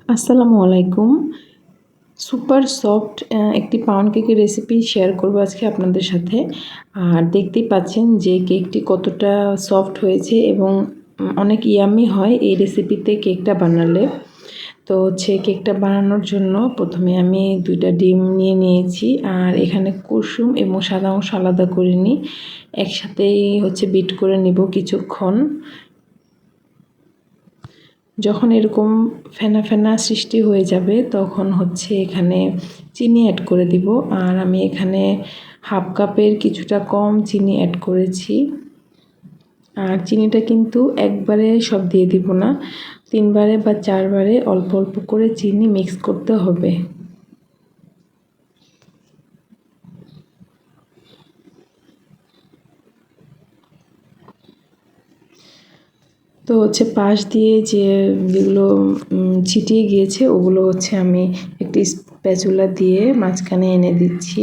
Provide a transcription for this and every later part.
আসসালামু আলাইকুম। Super soft একটি পাউন্ড কেকের রেসিপি শেয়ার করব আজকে আপনাদের সাথে। আর দেখতেই পাচ্ছেন যে কেকটি কতটা সফট হয়েছে এবং অনেক ইয়াম্মি হয় এই রেসিপিতে কেকটা বানালে। তো কেকটা বানানোর জন্য প্রথমে আমি 2টা ডিম নিয়ে নিয়েছি, আর এখানে কুসুম এবং সাদা অংশ আলাদা করে নিই। একসাথেই বিট করে নিব কিছুক্ষণ। যখন এরকম ফেনা ফেনা সৃষ্টি হয়ে যাবে তখন এখানে চিনি অ্যাড করে দিব। আর আমি এখানে হাফ কাপের কিছুটা কম চিনি অ্যাড করেছি। আর চিনিটা কিন্তু একবারে সব দিয়ে দিব না, 3বারে বা 4বারে অল্প অল্প করে চিনি মিক্স করতে হবে। তো পাশ দিয়ে যেগুলো ছিটিয়ে গিয়েছে ওগুলো আমি একটি স্প্যাচুলা দিয়ে মাঝখানে এনে দিচ্ছি।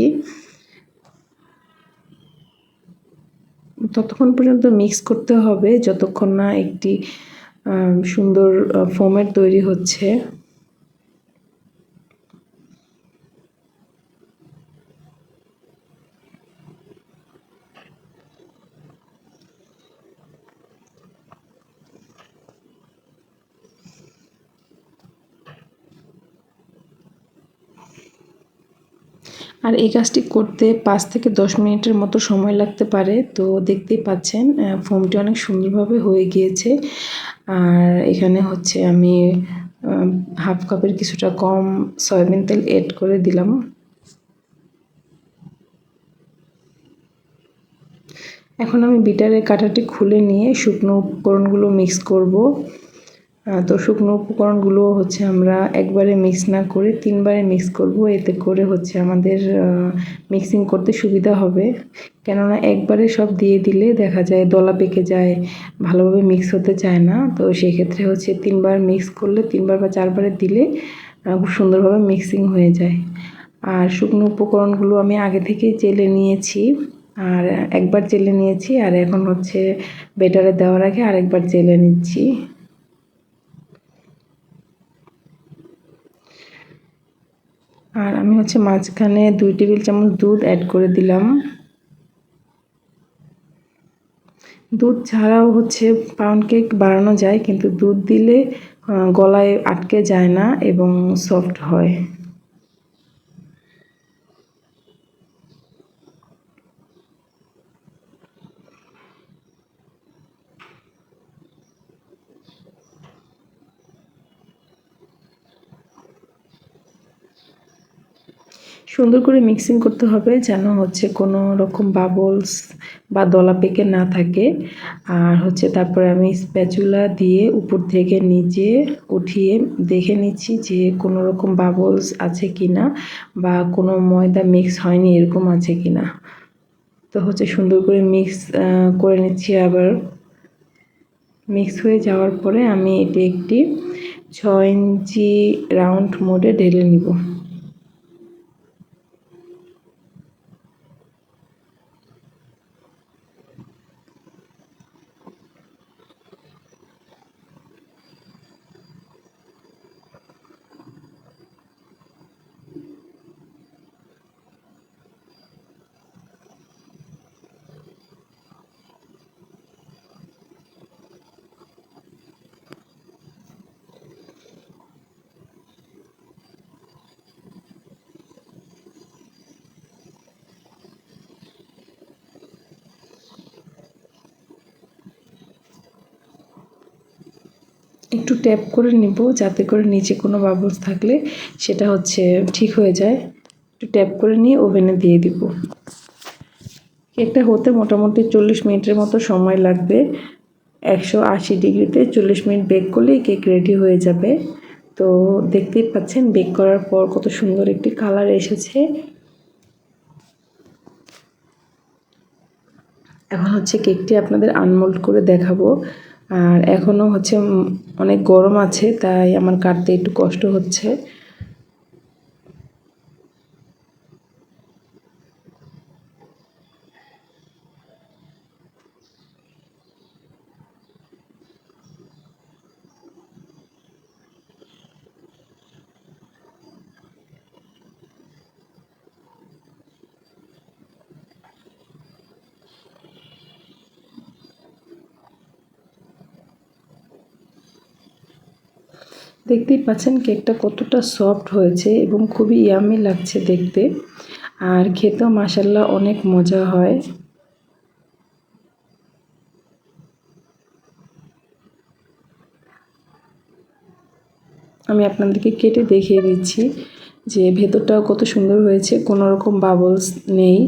ততক্ষণ পর্যন্ত মিক্স করতে হবে যতক্ষণ না একটি সুন্দর ফোমের তৈরি হচ্ছে। আর এই কাজটি করতে 5 থেকে 10 মিনিটের মতো সময় লাগতে পারে। তো দেখতেই পাচ্ছেন ফোমটি অনেক সুন্দরভাবে হয়ে গিয়েছে। আর এখানে আমি হাফ কাপের কিছুটা কম সয়াবিন তেল অ্যাড করে দিলাম। এখন আমি বিটারের কাঁটাটি খুলে নিয়ে শুকনো উপকরণগুলো মিক্স করব। তো শুকনো উপকরণগুলো আমরা একবারে মিক্স না করে 3বারে মিক্স করব, এতে করে আমাদের মিক্সিং করতে সুবিধা হবে। কেননা একবারে সব দিয়ে দিলে দেখা যায় দলা পেকে যায়, ভালোভাবে মিক্স হতে চায় না। তো সেক্ষেত্রে 3বার মিক্স করলে 3বার বা 4বারে দিলে খুব সুন্দরভাবে মিক্সিং হয়ে যায়। আর শুকনো উপকরণগুলো আমি আগে থেকেই চেলে নিয়েছি, আর একবার চেলে নিয়েছি, আর এখন বেটারে দেওয়ার আগে আরেকবার চেলে নিচ্ছি। আর আমি মাঝখানে 2 টেবিল চামচ দুধ অ্যাড করে দিলাম। দুধ ছাড়াও পাউন্ড কেক বানানো যায়, কিন্তু দুধ দিলে গলায় আটকে যায় না এবং সফট হয়। সুন্দর করে মিক্সিং করতে হবে যেন কোনো রকম বাবলস বা দলা পেকে না থাকে। আর তারপরে আমি স্প্যাচুলা দিয়ে উপর থেকে নিচে উঠিয়ে দেখে নিচ্ছি যে কোনো রকম বাবলস আছে কি না, বা কোনো ময়দা মিক্স হয়নি এরকম আছে কি না। তো সুন্দর করে মিক্স করে নিচ্ছি। আবার মিক্স হয়ে যাওয়ার পরে আমি এটি একটি 6 ইঞ্চি রাউন্ড মোডে ঢেলে নিব। একটু ট্যাপ করে নিব যাতে করে নিচে কোনো বাবলস থাকলে সেটা ঠিক হয়ে যায়। একটু ট্যাপ করে নিয়ে ওভেনে দিয়ে দিব। কেকটা হতে মোটামুটি 40 মিনিটের মতো সময় লাগবে। 180 ডিগ্রিতে 40 মিনিট বেক করলেই কেক রেডি হয়ে যাবে। তো দেখতেই পাচ্ছেন বেক করার পর কত সুন্দর একটি কালার এসেছে। এখন কেকটি আপনাদের আনমোল্ড করে দেখাবো। আর এখনও অনেক গরম আছে, তাই আমার কাটতে একটু কষ্ট হচ্ছে। দেখতেই পাচ্ছেন কেকটা কতটা সফট হয়েছে এবং খুবই ইয়াম্মি লাগছে দেখতে, আর খেতেও মাশাআল্লাহ অনেক মজা হয়। আমি আপনাদেরকে কেটে দেখিয়ে দিচ্ছি যে ভেতরটাও কত সুন্দর হয়েছে, কোনো রকম বাবলস নেই।